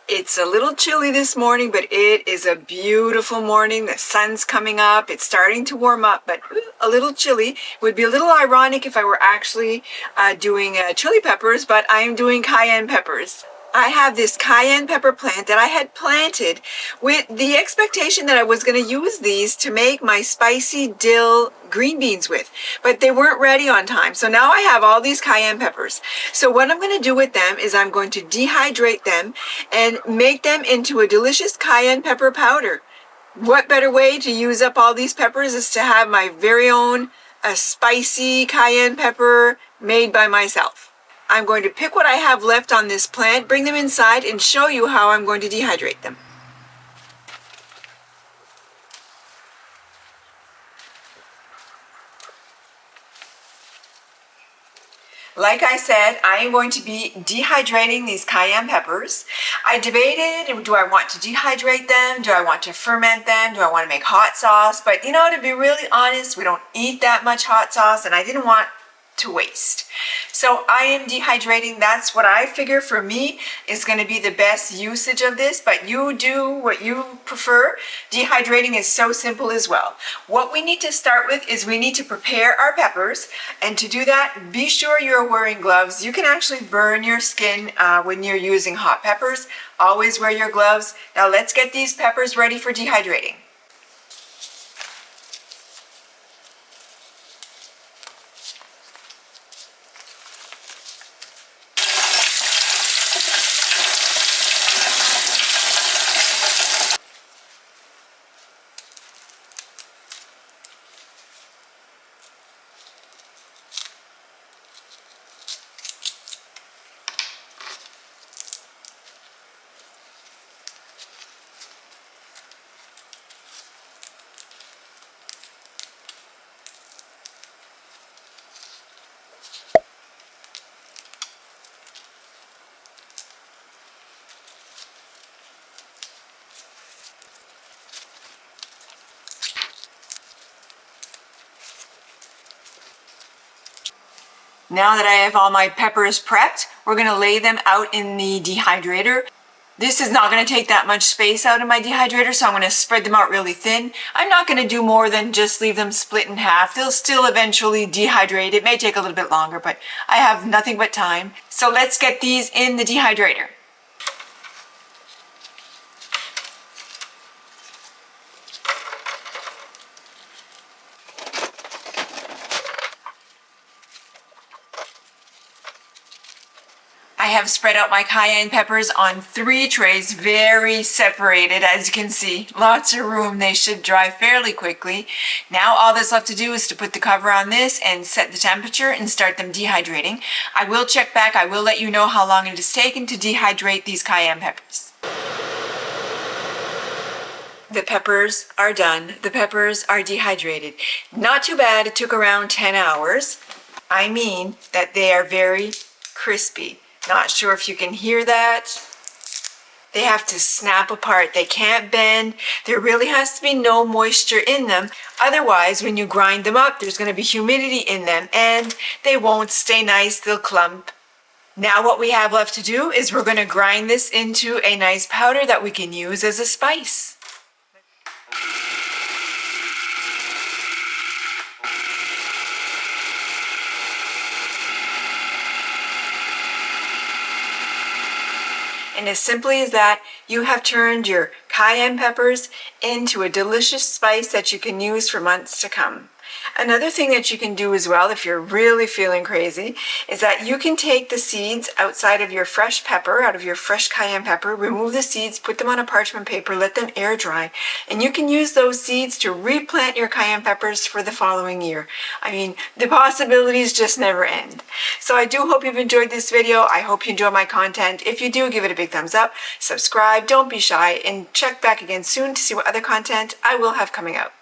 It's a little chilly this morning, but it is a beautiful morning. The sun's coming up. It's starting to warm up, but a little chilly. It would be a little ironic if I were actually doing chili peppers, but I am doing cayenne peppers. I have this cayenne pepper plant that I had planted with the expectation that I was going to use these to make my spicy dill green beans with, but they weren't ready on time. So now I have all these cayenne peppers. So what I'm going to do with them is I'm going to dehydrate them and make them into a delicious cayenne pepper powder. What better way to use up all these peppers is to have my very own spicy cayenne pepper made by myself. I'm going to pick what I have left on this plant, bring them inside, and show you how I'm going to dehydrate them. Like I said, I am going to be dehydrating these cayenne peppers. I debated, do I want to dehydrate them? Do I want to ferment them? Do I want to make hot sauce? But you know, to be really honest, we don't eat that much hot sauce, and I didn't want to waste. So I am dehydrating. That's what I figure for me is going to be the best usage of this, but you do what you prefer. Dehydrating is so simple as well. What we need to start with is we need to prepare our peppers, and to do that, be sure you're wearing gloves. You can actually burn your skin when you're using hot peppers. Always wear your gloves. Now let's get these peppers ready for dehydrating. Now that I have all my peppers prepped, we're going to lay them out in the dehydrator. This is not going to take that much space out of my dehydrator, so I'm going to spread them out really thin. I'm not going to do more than just leave them split in half. They'll still eventually dehydrate. It may take a little bit longer, but I have nothing but time. So let's get these in the dehydrator. I have spread out my cayenne peppers on 3 trays, very separated, as you can see. Lots of room. They should dry fairly quickly. Now all that's left to do is to put the cover on this and set the temperature and start them dehydrating. I will check back. I will let you know how long it has taken to dehydrate these cayenne peppers. The peppers are done. The peppers are dehydrated. Not too bad. It took around 10 hours. I mean that they are very crispy. Not sure if you can hear that. They have to snap apart. They can't bend. There really has to be no moisture in them. Otherwise, when you grind them up, there's going to be humidity in them and they won't stay nice. They'll clump. Now what we have left to do is we're going to grind this into a nice powder that we can use as a spice. And as simply as that, you have turned your cayenne peppers into a delicious spice that you can use for months to come. Another thing that you can do as well, if you're really feeling crazy, is that you can take the seeds outside of your fresh pepper, out of your fresh cayenne pepper, remove the seeds, put them on a parchment paper, let them air dry, and you can use those seeds to replant your cayenne peppers for the following year. I mean, the possibilities just never end. So I do hope you've enjoyed this video. I hope you enjoy my content. If you do, give it a big thumbs up, subscribe, don't be shy, and check back again soon to see what other content I will have coming out.